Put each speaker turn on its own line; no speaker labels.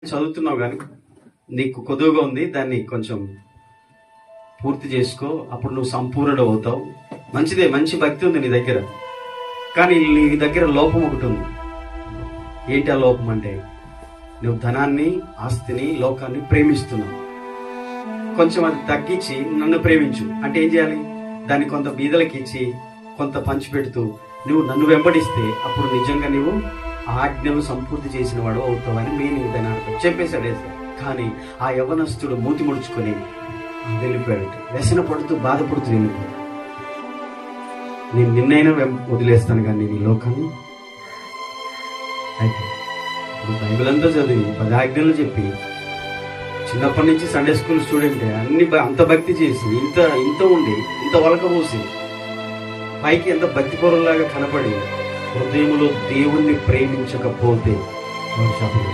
చదువుతున్నావు కానీ నీకు కొద్దుగా ఉంది, దాన్ని కొంచెం పూర్తి చేసుకో, అప్పుడు నువ్వు సంపూర్ణుడు అవుతావు. మంచిదే, మంచి భక్తి ఉంది నీ దగ్గర, కానీ నీ దగ్గర లోపం ఒకటి ఉంది. ఏంటి ఆ లోపం అంటే, నువ్వు ధనాన్ని, ఆస్తిని, లోకాన్ని ప్రేమిస్తున్నావు. కొంచెం అది తగ్గించి నన్ను ప్రేమించు అంటే ఏం చేయాలి? దాన్ని కొంత బీదలకి ఇచ్చి కొంత పంచిపెడుతూ నువ్వు నన్ను వెంబడిస్తే అప్పుడు నిజంగా నువ్వు ఆజ్ఞను సంపూర్తి చేసిన వాడు అవుతావని మీనింగ్ దాని అర్థం చెప్పేశాడు. కానీ ఆ యవనస్తుడు మూతి ముడుచుకొని వెళ్ళిపోయాడు, వ్యసన పడుతూ బాధపడుతూ వెళ్ళిపోయాడు. నేను నిన్నైనా వదిలేస్తాను కానీ నీ లోకాన్ని. అయితే ఇప్పుడు బైబిల్ అంతా చదివి 10 ఆజ్ఞలు చెప్పి చిన్నప్పటి నుంచి సండే స్కూల్ స్టూడెంట్ అన్ని అంత భక్తి చేసి ఇంత ఉండి ఇంత వలకపోసి పైకి ఎంత భక్తిపరులాగా కనపడి హృదయంలో దేవుణ్ణి ప్రేమించకపోతే శాపం